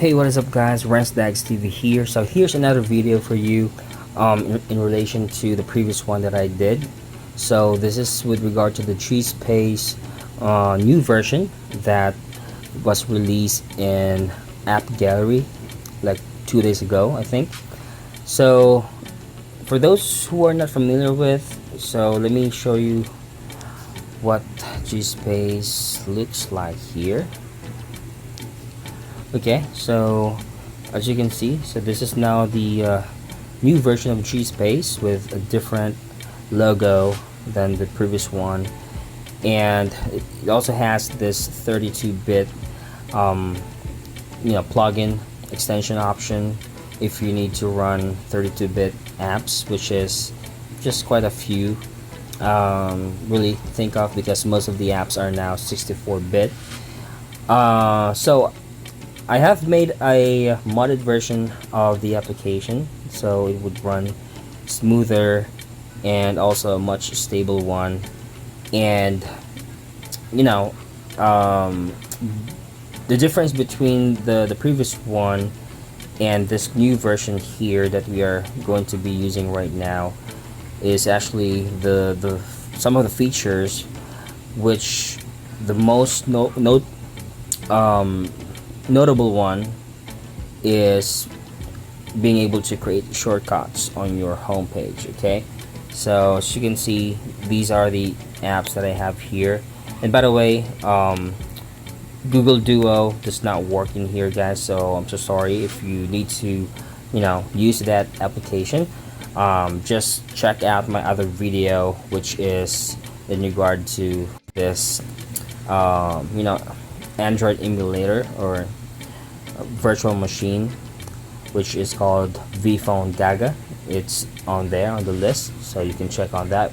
Hey, what is up guys, Rensdags TV here. So here's another video for you in relation to the previous one that I did. So this is with regard to the Gspace new version that was released in App Gallery like 2 days ago, I think. So for those who are not familiar with, so let me show you what Gspace looks like here. Okay, so as you can see, so this is now the new version of Gspace with a different logo than the previous one, and it also has this 32-bit plugin extension option if you need to run 32-bit apps, which is just quite a few really think of, because most of the apps are now 64-bit. So I have made a modded version of the application so it would run smoother and also a much stable one. And the difference between the previous one and this new version here that we are going to be using right now is actually the some of the features, which the most notable one is being able to create shortcuts on your home page. Okay, so as you can see, these are the apps that I have here. And by the way, Google Duo does not work in here, guys, so I'm so sorry if you need to use that application. Just check out my other video, which is in regard to this Android emulator or virtual machine, which is called vPhone Gaga. It's on there on the list, so you can check on that,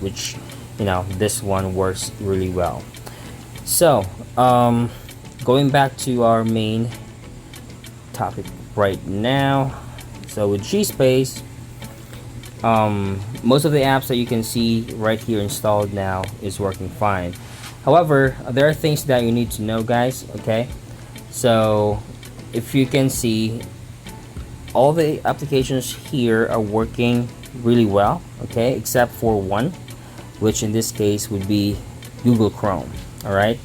which this one works really well. So going back to our main topic right now, so with Gspace, most of the apps that you can see right here installed now is working fine. However, there are things that you need to know, guys. Okay, so if you can see, all the applications here are working really well, okay, except for one, which in this case would be Google Chrome. All right,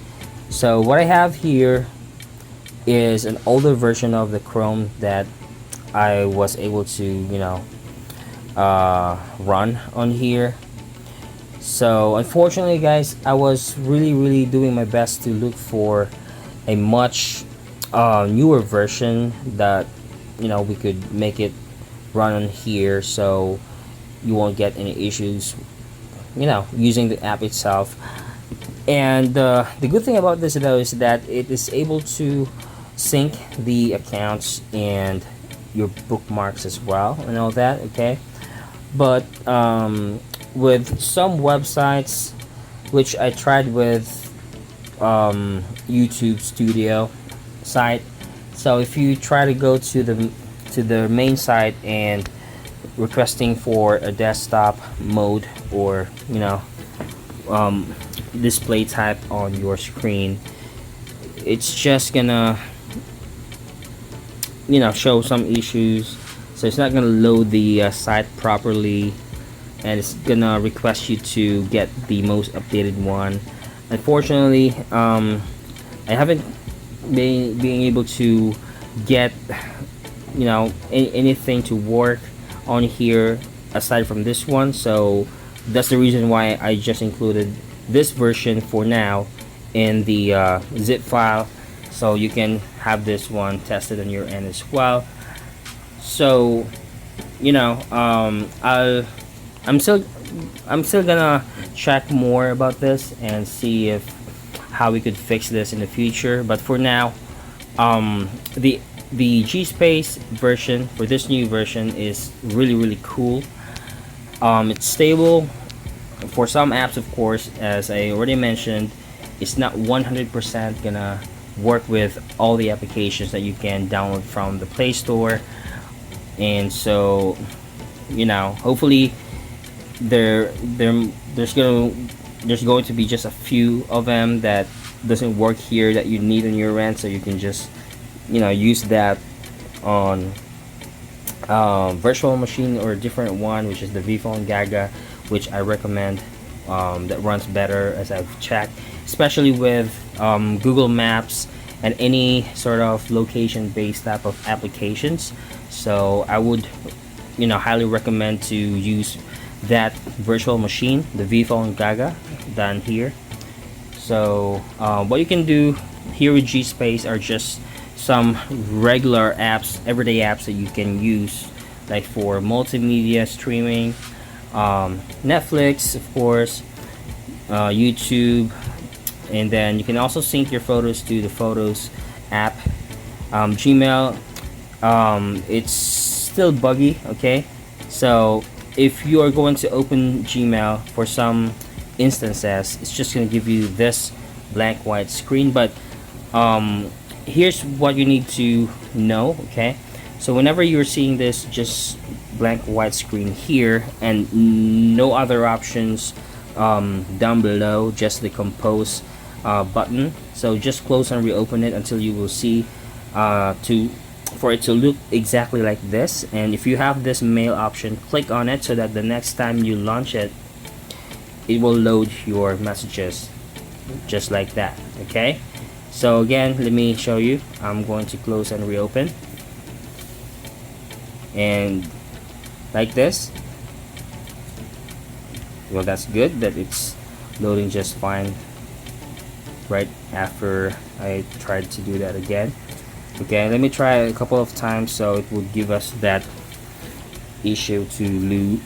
so what I have here is an older version of the Chrome that I was able to run on here. So unfortunately, guys, I was really doing my best to look for a much newer version that we could make it run on here, so you won't get any issues using the app itself. And the good thing about this though is that it is able to sync the accounts and your bookmarks as well and all that. Okay, but with some websites, which I tried with YouTube Studio site, so if you try to go to the main site and requesting for a desktop mode or display type on your screen, it's just gonna show some issues. So it's not gonna load the site properly, and it's gonna request you to get the most updated one. Unfortunately, I haven't being able to get anything to work on here aside from this one, so that's the reason why I just included this version for now in the zip file, so you can have this one tested on your end as well. So I'm still gonna check more about this and see how we could fix this in the future. But for now, the Gspace version for this new version is really cool. It's stable for some apps, of course. As I already mentioned, it's not 100% gonna work with all the applications that you can download from the PlayStore, and so hopefully there's going to be just a few of them that doesn't work here that you need on your end, so you can just use that on virtual machine or a different one, which is the vPhone Gaga, which I recommend, that runs better as I've checked, especially with Google Maps and any sort of location based type of applications. So I would highly recommend to use that virtual machine, the vPhone Gaga, than here. So what you can do here with Gspace are just some regular apps, everyday apps that you can use, like for multimedia streaming, Netflix, of course, YouTube, and then you can also sync your photos to the Photos app. Gmail, it's still buggy, okay? So if you are going to open Gmail for some instances, it's just going to give you this blank white screen. But here's what you need to know, okay? So whenever you're seeing this just blank white screen here and no other options down below, just the compose button, so just close and reopen it until you will see for it to look exactly like this. And if you have this mail option, click on it so that the next time you launch it, it will load your messages just like that, okay? So again, let me show you. I'm going to close and reopen, and like this. Well, that's good that it's loading just fine right after I tried to do that again. Okay, let me try a couple of times so it would give us that issue to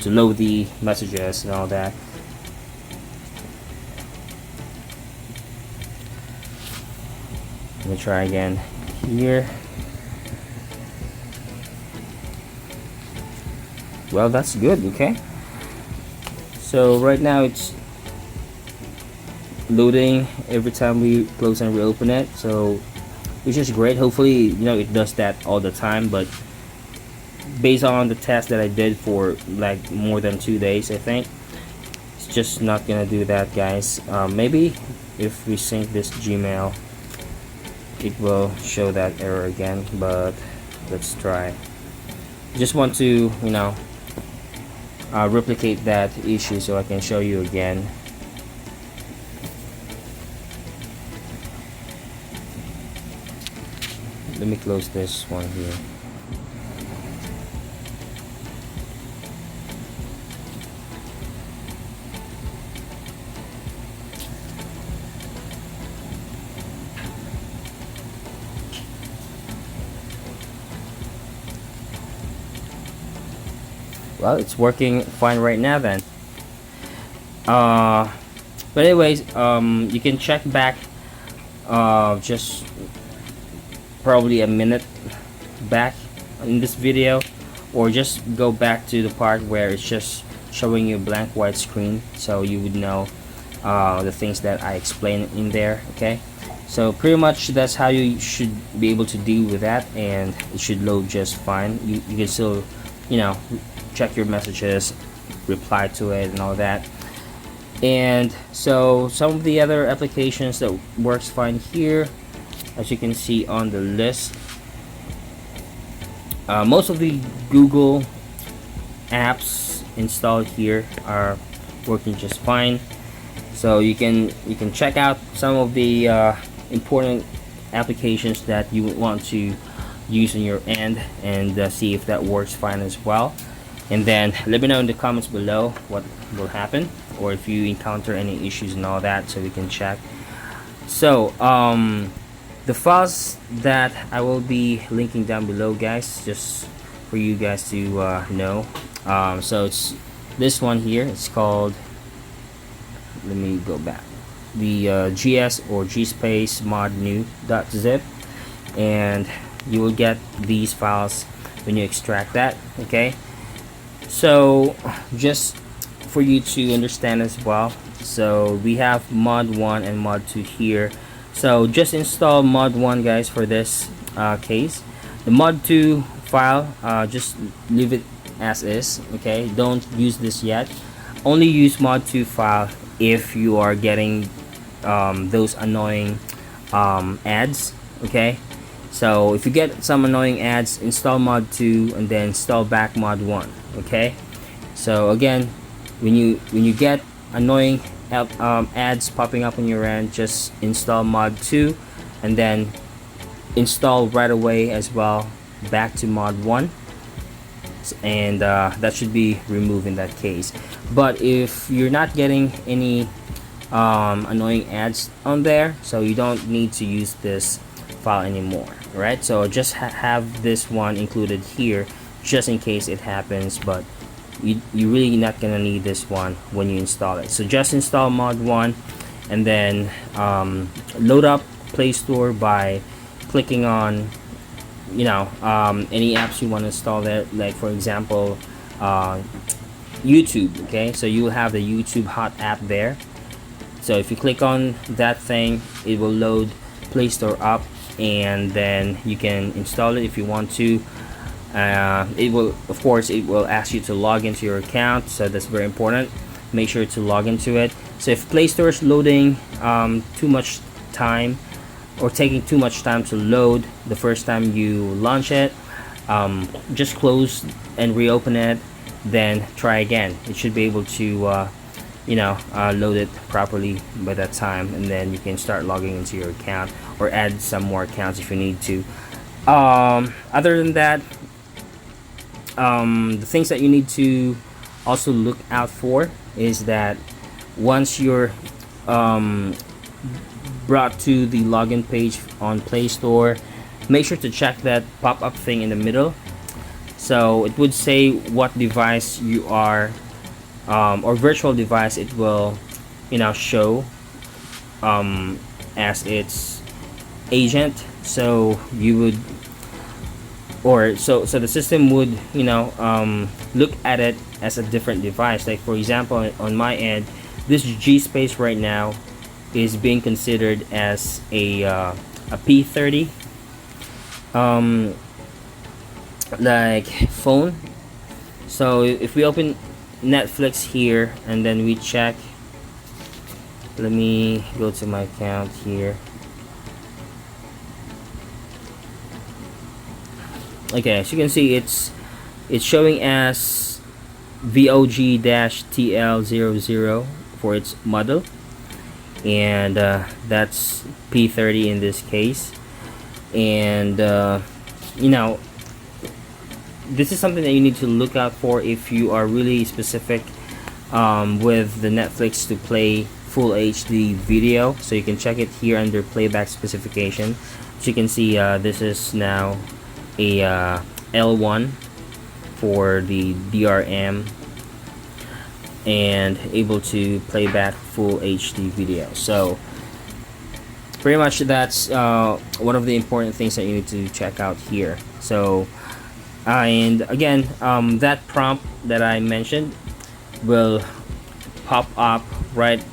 load the messages and all that. Let me try again here. Well, that's good. Okay, so right now it's loading every time we close and reopen it, so which is great. Hopefully it does that all the time, but based on the test that I did for like more than 2 days, I think it's just not gonna do that, guys. Maybe if we sync this Gmail, it will show that error again, but let's try. Just want to replicate that issue so I can show you again. Let me close this one here. Well, it's working fine right now then. But anyways, you can check back just probably a minute back in this video, or just go back to the part where it's just showing you a blank white screen, so you would know the things that I explained in there. Okay, so pretty much that's how you should be able to deal with that, and it should load just fine. You can still check your messages, reply to it and all that. And so some of the other applications that works fine here, as you can see on the list, most of the Google apps installed here are working just fine. So you can check out some of the important applications that you want to use on your end, and see if that works fine as well. And then let me know in the comments below what will happen, or if you encounter any issues and all that, so we can check. So the files that I will be linking down below, guys, just for you guys to know. So it's this one here. It's called, let me go back, the GS or GSModNew.zip, and you will get these files when you extract that. Okay, so just for you to understand as well, so we have mod 1 and mod 2 here. So just install mod 1, guys, for this case. The mod 2 file, just leave it as is. Okay, don't use this yet. Only use mod 2 file if you are getting those annoying ads. Okay, So if you get some annoying ads, install mod 2 and then install back mod 1. Okay, so again, when you get annoying ads popping up on your end, just install mod 2 and then install right away as well back to mod 1, and that should be removed in that case. But if you're not getting any annoying ads on there, so you don't need to use this file anymore, right? So just have this one included here just in case it happens, but you really not gonna need this one when you install it. So just install mod 1 and then load up PlayStore by clicking on any apps you want to install there, like for example YouTube. Okay, so you will have the YouTube hot app there. So if you click on that thing, it will load PlayStore up, and then you can install it if you want to. It will, of course, it will ask you to log into your account, so that's very important. Make sure to log into it. So if PlayStore is loading too much time or taking too much time to load the first time you launch it, just close and reopen it, then try again. It should be able to load it properly by that time, and then you can start logging into your account or add some more accounts if you need to. Other than that, the things that you need to also look out for is that once you're brought to the login page on Play Store, make sure to check that pop-up thing in the middle. So it would say what device you are, or virtual device it will show as its agent. So you would, or so the system would look at it as a different device. Like for example, on my end, this Gspace right now is being considered as a P30 like phone. So if we open Netflix here and then we check, let me go to my account here. Okay, as you can see, it's showing as VOG-TL00 for its model, and that's P30 in this case. And this is something that you need to look out for if you are really specific with the Netflix to play full HD video. So you can check it here under playback specification. As you can see, this is now a L1 for the DRM and able to play back full HD video. So pretty much that's one of the important things that you need to check out here. So and again, that prompt that I mentioned will pop up right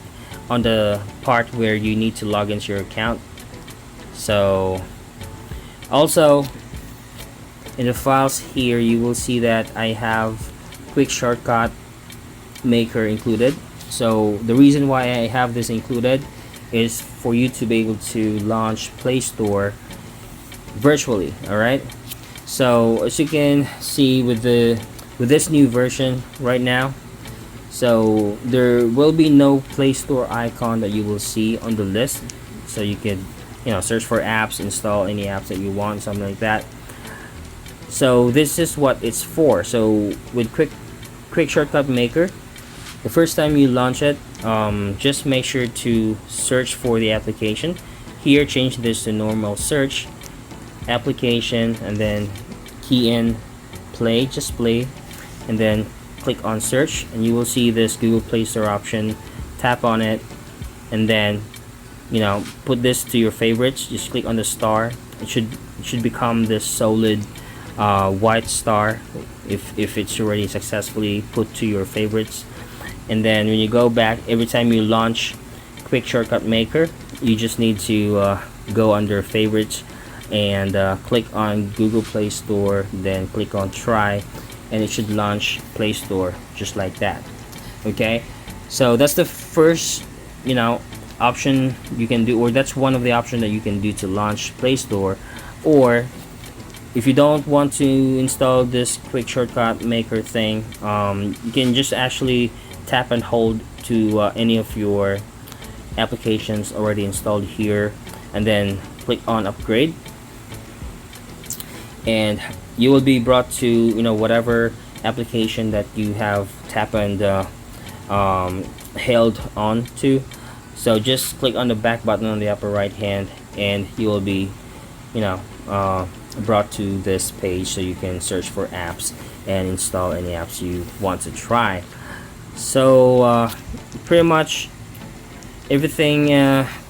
on the part where you need to log into your account. So also in the files here, you will see that I have quick shortcut maker included. So the reason why I have this included is for you to be able to launch Play Store virtually. All right, so as you can see with this new version right now, so there will be no Play Store icon that you will see on the list. So you could search for apps, install any apps that you want, something like that. So this is what it's for. So with quick shortcut maker, the first time you launch it, just make sure to search for the application. Here, change this to normal search, application, and then key in play, just play, and then click on search, and you will see this Google Play Store option. Tap on it, and then put this to your favorites. Just click on the star. It should become this solid white star if it's already successfully put to your favorites. And then when you go back, every time you launch quick shortcut maker, you just need to go under favorites and click on Google Play Store, then click on try, and it should launch Play Store just like that. Okay, so that's the first option you can do, or that's one of the options that you can do to launch Play Store. Or if you don't want to install this quick shortcut maker thing, you can just actually tap and hold to any of your applications already installed here, and then click on upgrade, and you will be brought to, you know, whatever application that you have tap and held on to. So just click on the back button on the upper right hand, and you will be, you know, brought to this page, so you can search for apps and install any apps you want to try. So pretty much everything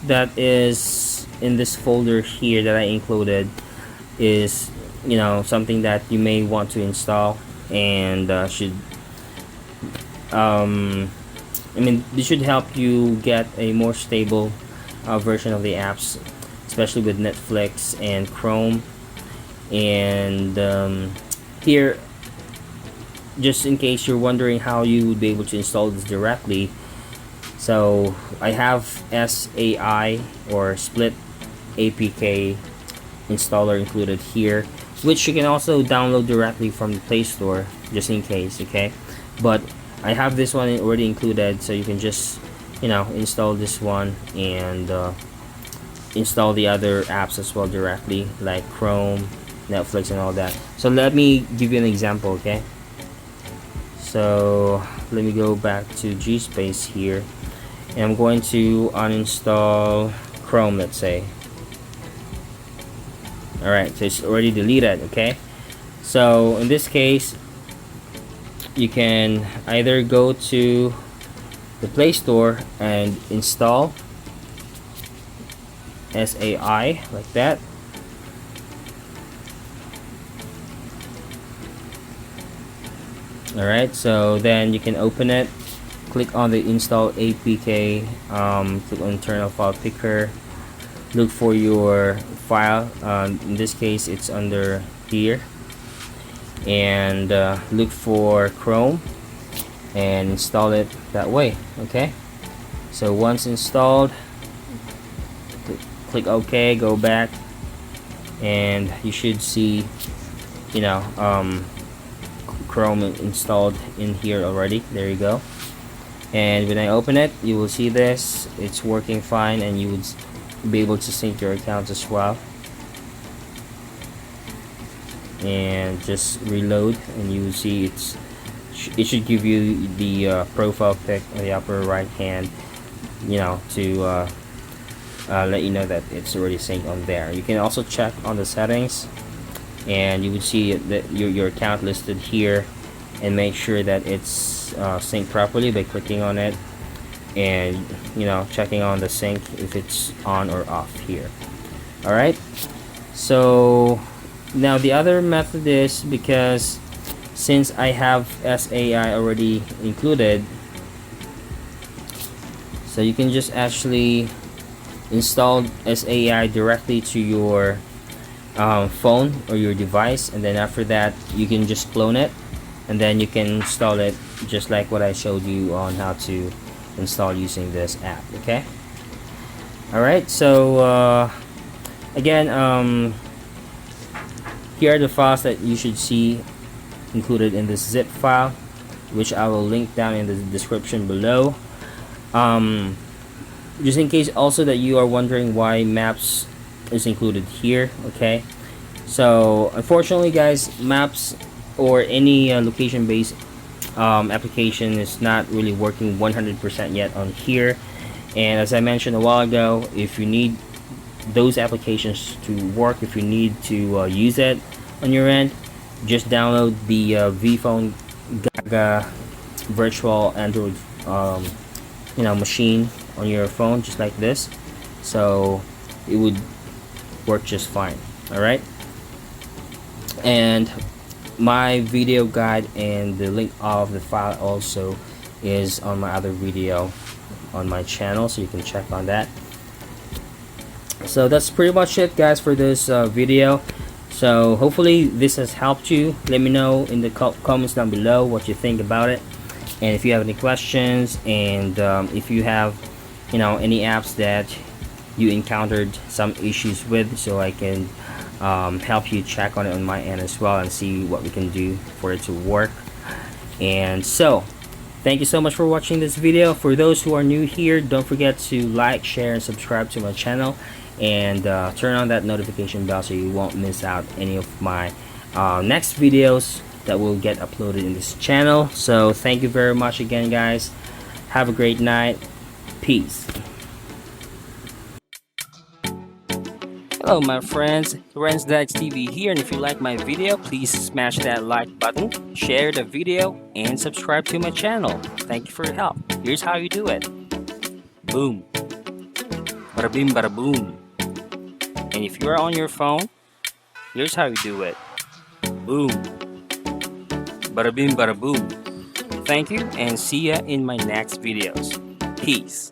that is in this folder here that I included is, you know, something that you may want to install, and should I mean, this should help you get a more stable version of the apps, especially with Netflix and Chrome. And here, just in case you're wondering how you would be able to install this directly, so I have SAI, or Split APK installer, included here, which you can also download directly from the Play Store, just in case. Okay, but I have this one already included, so you can just, you know, install this one and install the other apps as well directly, like Chrome, Netflix, and all that. So let me give you an example. Okay, so let me go back to Gspace here, and I'm going to uninstall Chrome, let's say. Alright, so it's already deleted. Okay, so in this case, you can either go to the Play Store and install SAI like that. Alright, so then you can open it, click on the install APK, click on internal file picker, look for your file. In this case, it's under here, and look for Chrome and install it that way. Okay, so once installed, click OK, go back, and you should see, you know, Chrome installed in here already. There you go. And when I open it, you will see this, it's working fine, and you would be able to sync your accounts as well. And just reload, and you will see it should give you the profile pic on the upper right hand, you know, to let you know that it's already synced on there. You can also check on the settings, and you would see that your account listed here, and make sure that it's synced properly by clicking on it, and, you know, checking on the sync if it's on or off here. Alright, so now the other method is, because since I have SAI already included, so you can just actually install SAI directly to your phone or your device, and then after that you can just clone it, and then you can install it just like what I showed you on how to install using this app. Okay, alright, so again, here are the files that you should see included in this zip file, which I will link down in the description below. Just in case also that you are wondering why maps is included here. Okay, so unfortunately guys, maps or any location based application is not really working 100% yet on here. And as I mentioned a while ago, if you need those applications to work, if you need to use it on your end, just download the vPhone Gaga virtual Android you know, machine on your phone, just like this, so it would work just fine. Alright, and my video guide and the link of the file also is on my other video on my channel, so you can check on that. So that's pretty much it guys for this video. So hopefully this has helped you. Let me know in the comments down below what you think about it, and if you have any questions, and if you have, you know, any apps that you encountered some issues with, so I can help you check on it on my end as well and see what we can do for it to work. And so thank you so much for watching this video. For those who are new here, don't forget to like, share, and subscribe to my channel, and turn on that notification bell so you won't miss out any of my next videos that will get uploaded in this channel. So thank you very much again, guys. Have a great night. Peace. Hello my friends, Ren's TV here, and if you like my video, please smash that like button, share the video, and subscribe to my channel. Thank you for your help. Here's how you do it. Boom. Bada bing bada boom. And if you're on your phone, here's how you do it. Boom. Bada bing bada boom. Thank you, and see ya in my next videos. Peace.